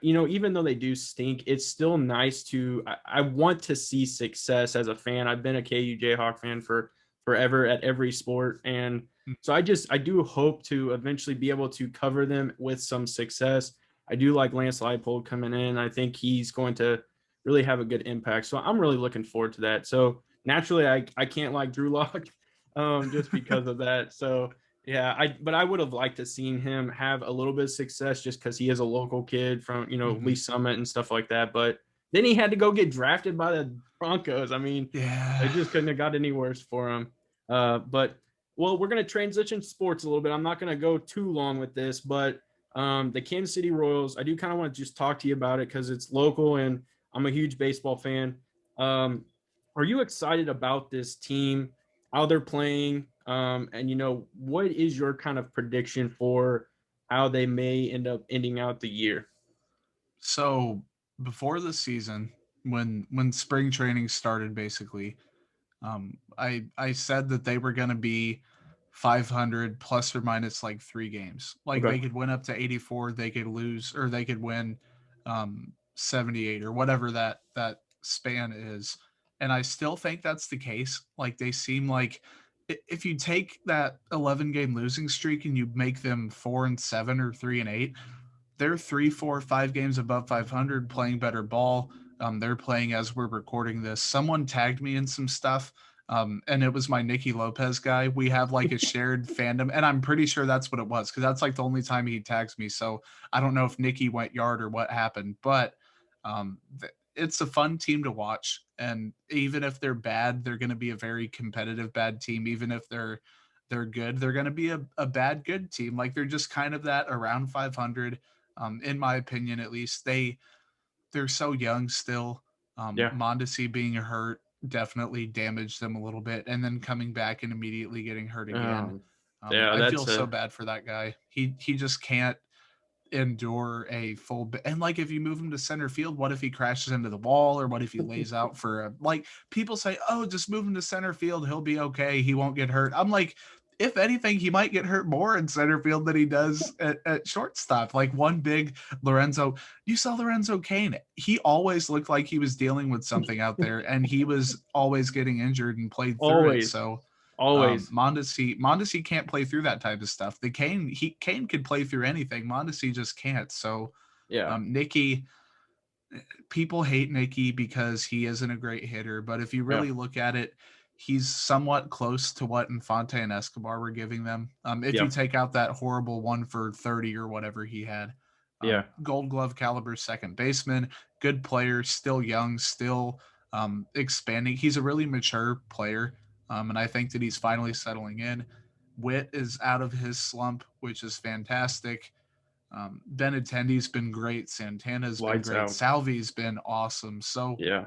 even though they do stink, it's still nice to I want to see success as a fan. I've been a KU Jayhawk fan for forever at every sport. And so I do hope to eventually be able to cover them with some success. I do like Lance Leipold coming in. I think he's going to really have a good impact. So I'm really looking forward to that. So naturally I can't like Drew Lock just because of that. So yeah, but I would have liked to seen him have a little bit of success just because he is a local kid from Lee Mhm. Summit and stuff like that. But then he had to go get drafted by the Broncos. I mean, it Yeah. just couldn't have got any worse for him. But well, we're gonna transition sports a little bit. I'm not gonna go too long with this, but the Kansas City Royals, I do kind of want to just talk to you about it because it's local and I'm a huge baseball fan. Um, are you excited about this team? How they're playing, and what is your kind of prediction for how they may end up ending out the year? So before the season, when spring training started, basically, I said that they were going to be 500 plus or minus like 3 games. Like Okay. they could win up to 84, they could lose, or they could win 78 or whatever that span is. And I still think that's the case. Like they seem like if you take that 11 game losing streak and you make them 4-7 or 3-8, they're 3, 4, 5 games above 500, playing better ball. They're playing as we're recording this. Someone tagged me in some stuff, and it was my Nicky Lopez guy. We have like a shared fandom, and I'm pretty sure that's what it was because that's like the only time he tags me. So I don't know if Nicky went yard or what happened, but it's a fun team to watch. And even if they're bad, they're going to be a very competitive bad team. Even if they're good, they're going to be a bad good team. Like they're just kind of that around 500, in my opinion, at least. They're so young still. Yeah. Mondesi being hurt definitely damaged them a little bit, and then coming back and immediately getting hurt again. Um, yeah, I feel that's so a bad for that guy. He just can't endure a and like if you move him to center field, what if he crashes into the wall, or what if he lays out for a, like, people say, oh, just move him to center field, he'll be okay, he won't get hurt. I'm like, if anything, he might get hurt more in center field than he does at shortstop. Like one big Lorenzo, you saw Lorenzo Kane, he always looked like he was dealing with something out there, and he was always getting injured and played through it. always, So always. Mondesi can't play through that type of stuff. The Kane could play through anything. Mondesi just can't. So Yeah, Nicky, people hate Nicky because he isn't a great hitter, but if you yeah, really look at it, he's somewhat close to what Infante and Escobar were giving them. If you yeah, take out that horrible 1 for 30 or whatever he had, yeah, Gold Glove caliber second baseman, good player, still young, still expanding. He's a really mature player, and I think that he's finally settling in. Witt is out of his slump, which is fantastic. Benintendi's been great. Santana's been lights great. out. Salvi's been awesome. So Yeah,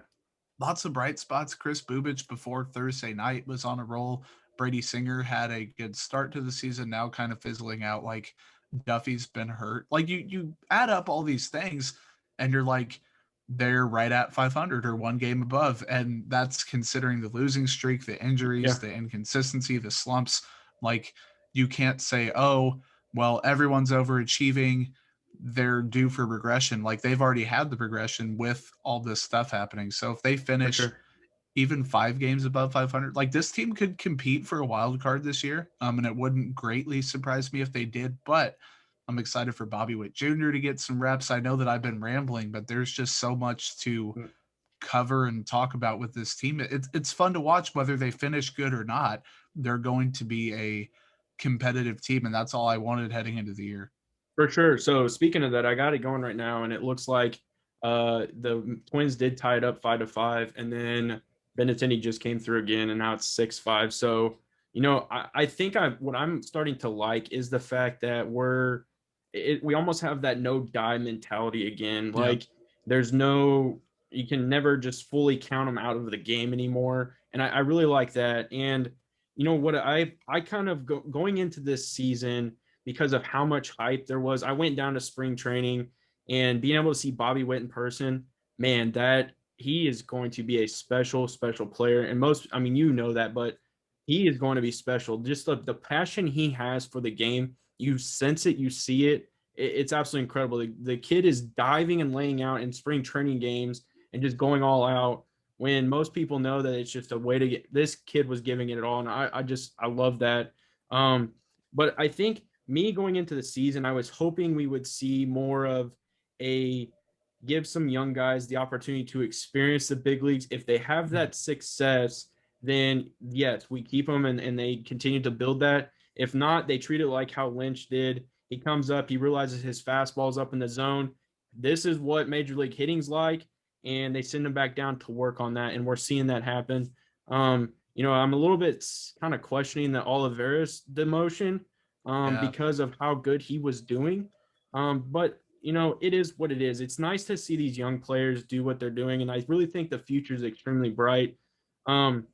lots of bright spots. Chris Bubich before Thursday night was on a roll. Brady Singer had a good start to the season, now kind of fizzling out. Like Duffy's been hurt. Like you add up all these things and you're like, they're right at 500 or 1 game above. And that's considering the losing streak, the injuries, yeah, the inconsistency, the slumps. Like you can't say, oh, well, everyone's overachieving, they're due for regression. Like they've already had the progression with all this stuff happening. So if they for finish sure. even 5 games above 500, like this team could compete for a wild card this year. And it wouldn't greatly surprise me if they did, but I'm excited for Bobby Witt Jr. to get some reps. I know that I've been rambling, but there's just so much to Mm, cover and talk about with this team. It's fun to watch whether they finish good or not. They're going to be a competitive team, and that's all I wanted heading into the year. for sure. So speaking of that, I got it going right now, and it looks like the Twins did tie it up 5-5, and then Benintendi just came through again, and now it's 6-5. So I think what I'm starting to like is the fact that we almost have that no die mentality again. Yeah. Like there's no you can never just fully count them out of the game anymore, and I really like that. And what I kind of going into this season because of how much hype there was. I went down to spring training and being able to see Bobby Witt in person, man, that he is going to be a special, special player. And I mean, that, but he is going to be special. Just the passion he has for the game, you sense it, you see it. It's absolutely incredible. The kid is diving and laying out in spring training games and just going all out when most people know that it's just a way to get this kid was giving it all. And I love that. But I think me going into the season, I was hoping we would see more of a give some young guys the opportunity to experience the big leagues. If they have that success, then yes, we keep them and they continue to build that. If not, they treat it like how Lynch did. He comes up, he realizes his fastball's up in the zone. This is what major league hitting's like, and they send him back down to work on that, and we're seeing that happen. I'm a little bit kind of questioning the Oliveras demotion Yeah. because of how good he was doing. But it is what it is. It's nice to see these young players do what they're doing, and I really think the future is extremely bright. Um,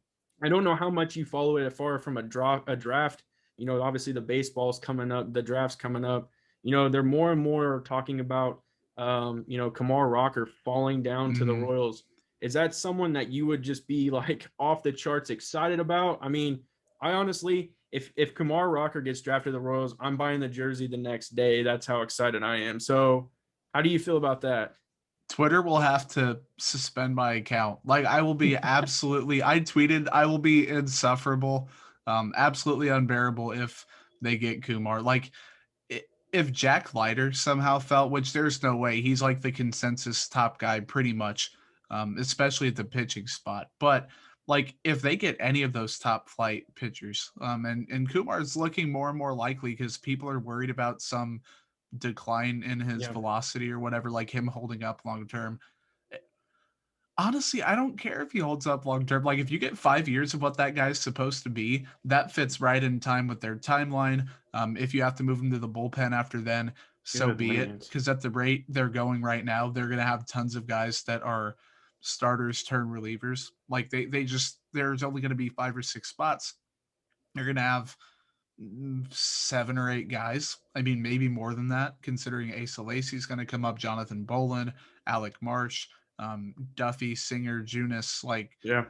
I don't know how much you follow it far from a draft. Obviously the baseball's coming up, the draft's coming up. They're more and more talking about Kamar Rocker falling down to the Mhm. Royals. is that someone that you would just be like off the charts excited about? I mean, I honestly, if Kumar Rocker gets drafted to the Royals, I'm buying the jersey the next day. That's how excited I am. So, how do you feel about that? Twitter will have to suspend my account. Like I will be absolutely I tweeted I will be insufferable, absolutely unbearable if they get Kumar. Like if Jack Leiter somehow felt, which there's no way, he's like the consensus top guy pretty much, especially at the pitching spot. But like if they get any of those top flight pitchers, and Kumar is looking more and more likely because people are worried about some decline in his Yeah, velocity or whatever, like him holding up long term. Honestly, I don't care if he holds up long term. Like, if you get 5 years of what that guy's supposed to be, that fits right in time with their timeline. If you have to move him to the bullpen after then, so good be it. lands. Because at the rate they're going right now, they're going to have tons of guys that are starters turn relievers. Like, they just, there's only going to be 5 or 6 spots. They're going to have 7 or 8 guys. I mean, maybe more than that, considering Asa Lacy's going to come up, Jonathan Bolin, Alec Marsh, Duffy, Singer, Junis, like Yeah,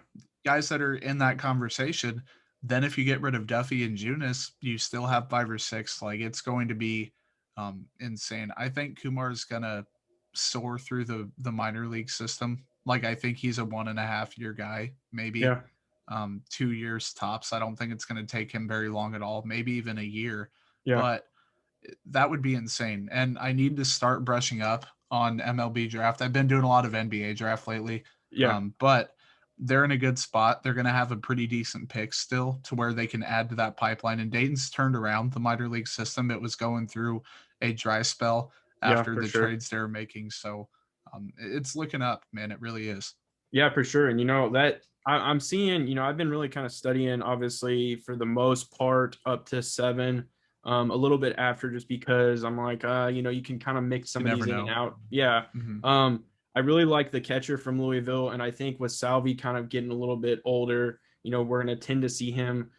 guys that are in that conversation. Then if you get rid of Duffy and Junis, you still have 5 or 6. Like it's going to be insane. I think Kumar's gonna soar through the minor league system. Like I think he's a 1.5 year guy, maybe yeah, 2 years tops. I don't think it's going to take him very long at all, maybe even a year. yeah, But that would be insane. And I need to start brushing up on MLB draft. I've been doing a lot of NBA draft lately, yeah, but they're in a good spot. They're going to have a pretty decent pick still to where they can add to that pipeline. And Dayton's turned around the minor league system. It was going through a dry spell yeah, after for the sure. trades they were making. So it's looking up, man. It really is. Yeah, for sure. And that I'm seeing, I've been really kind of studying, obviously, for the most part, up to seven, a little bit after, just because I'm like, you can kind of mix You some of never these in and know. out. Yeah. Mm-hmm. I really like the catcher from Louisville, and I think with Salvi kind of getting a little bit older, we're going to tend to see him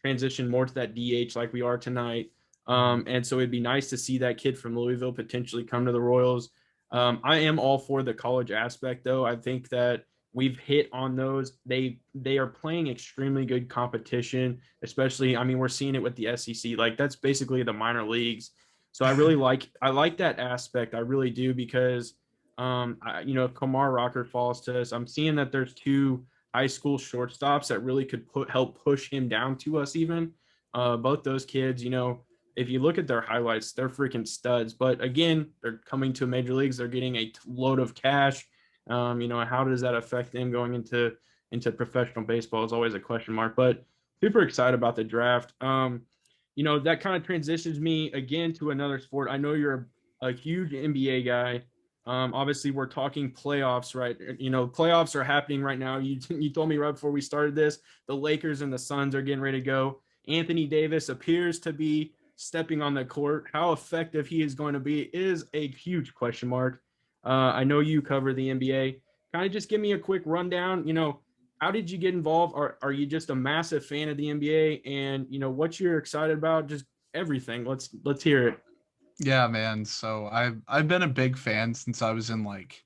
transition more to that DH like we are tonight. Mm-hmm. And so it'd be nice to see that kid from Louisville potentially come to the Royals. I am all for the college aspect, though. I think that we've hit on those. They are playing extremely good competition, especially. I mean, we're seeing it with the SEC. Like that's basically the minor leagues. So I like that aspect. I really do because if Kamar Rocker falls to us, I'm seeing that there's two high school shortstops that really could help push him down to us even. Both those kids, if you look at their highlights, they're freaking studs. But again, they're coming to major leagues. They're getting a load of cash. How does that affect them going into professional baseball is always a question mark. But super excited about the draft. That kind of transitions me again to another sport. I know you're a huge NBA guy. Obviously, we're talking playoffs, right? Playoffs are happening right now. You told me right before we started this, the Lakers and the Suns are getting ready to go. Anthony Davis appears to be stepping on the court. How effective he is going to be is a huge question mark. I know you cover the NBA. Kind of just give me a quick rundown. How did you get involved? Are you just a massive fan of the NBA? And what you're excited about? Just everything. Let's hear it. Yeah, man. So I've been a big fan since I was in like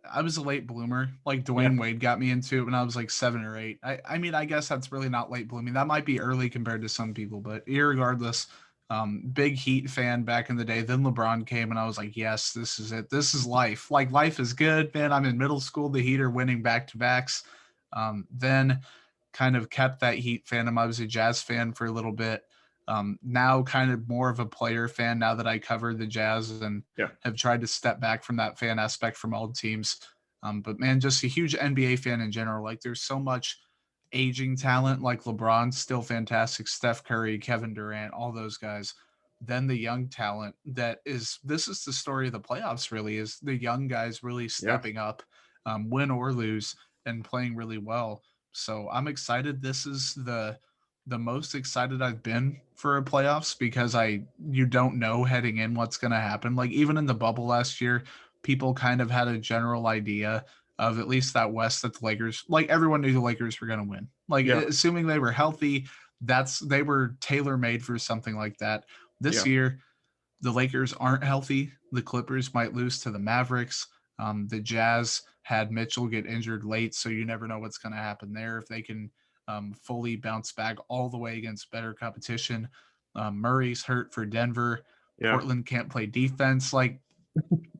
I was a late bloomer. Like Yeah, Dwayne Wade got me into it when I was like 7 or 8. I mean, I guess that's really not late blooming. That might be early compared to some people, but irregardless, big Heat fan back in the day. Then LeBron came and I was like, yes, this is it. This is life. Like life is good, man. I'm in middle school. The Heat are winning back to backs. Then kind of kept that Heat fandom. I was a Jazz fan for a little bit. Now kind of more of a player fan now that I cover the Jazz and yeah, have tried to step back from that fan aspect from all teams. But man, just a huge NBA fan in general. Like there's so much aging talent, like LeBron's still fantastic, Steph Curry, Kevin Durant, all those guys. Then the young talent this is the story of the playoffs, really, is the young guys really yeah, stepping up, win or lose, and playing really well. So I'm excited. This is the most excited I've been for a playoffs because you don't know heading in what's going to happen. Like even in the bubble last year, people kind of had a general idea of at least that West that the Lakers, like everyone knew the Lakers were going to win. Like yeah, assuming they were healthy, they were tailor made for something like that. This yeah, year, the Lakers aren't healthy. The Clippers might lose to the Mavericks. The Jazz had Mitchell get injured late, so you never know what's going to happen there. If they can fully bounce back all the way against better competition, Murray's hurt for Denver. Yeah, Portland can't play defense. Like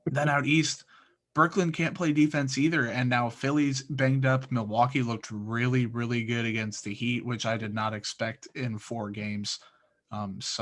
then out east, Brooklyn can't play defense either. And now Philly's banged up. Milwaukee looked really, really good against the Heat, which I did not expect in 4 games. It's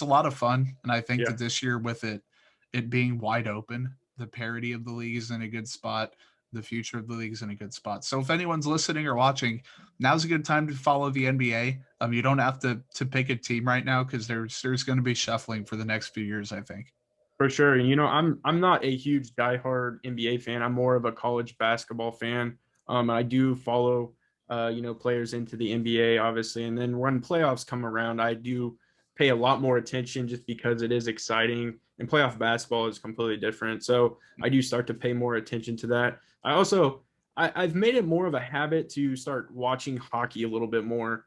a lot of fun. And I think yeah. that this year, with it being wide open, the parity of the league is in a good spot. The future of the league is in a good spot. So if anyone's listening or watching, now's a good time to follow the NBA. You don't have to pick a team right now because there's going to be shuffling for the next few years, I think. For sure. And I'm not a huge diehard NBA fan. I'm more of a college basketball fan. I do follow players into the NBA, obviously. And then when playoffs come around, I do pay a lot more attention just because it is exciting. And playoff basketball is completely different. So I do start to pay more attention to that. I've made it more of a habit to start watching hockey a little bit more.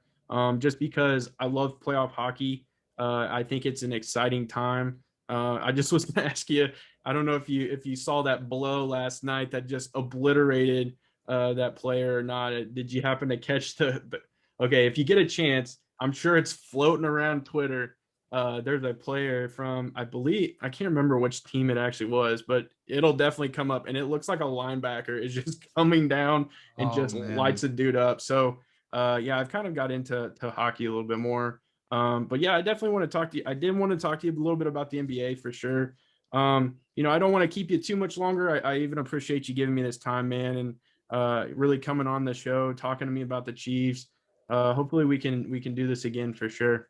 Just because I love playoff hockey. I think it's an exciting time. I just was going to ask you. I don't know if you saw that blow last night that just obliterated that player or not. Did you happen to catch the? Okay, if you get a chance, I'm sure it's floating around Twitter. There's a player from, I believe, I can't remember which team it actually was, but it'll definitely come up, and it looks like a linebacker is just coming down and Oh just lights man. a dude up. So yeah, I've kind of got into hockey a little bit more. But yeah, I definitely want to talk to you. I did want to talk to you a little bit about the NBA for sure. I don't want to keep you too much longer. I even appreciate you giving me this time, man, and really coming on the show, talking to me about the Chiefs. Hopefully we can do this again for sure.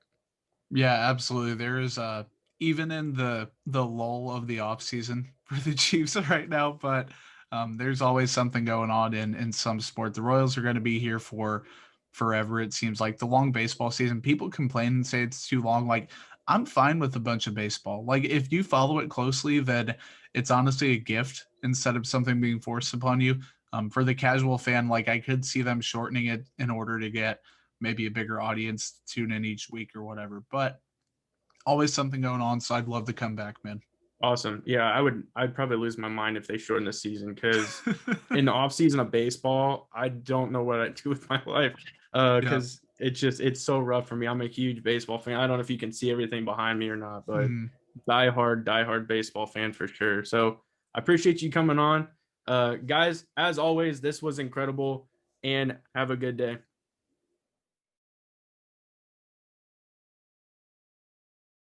Yeah, absolutely. There is even in the lull of the off season for the Chiefs right now, but there's always something going on in some sport. The Royals are going to be here for forever. It seems like the long baseball season. People complain and say it's too long. Like I'm fine with a bunch of baseball. Like if you follow it closely, then it's honestly a gift instead of something being forced upon you. For the casual fan, like I could see them shortening it in order to get maybe a bigger audience tune in each week or whatever. But always something going on, so I'd love to come back, man. Awesome. Yeah, I'd probably lose my mind if they shorten the season because in the off season of baseball, I don't know what I'd do with my life. Yeah. Because it's so rough for me. I'm a huge baseball fan. I don't know if you can see everything behind me or not, but Mhm. diehard baseball fan for sure. So I appreciate you coming on. Guys, as always, this was incredible and have a good day.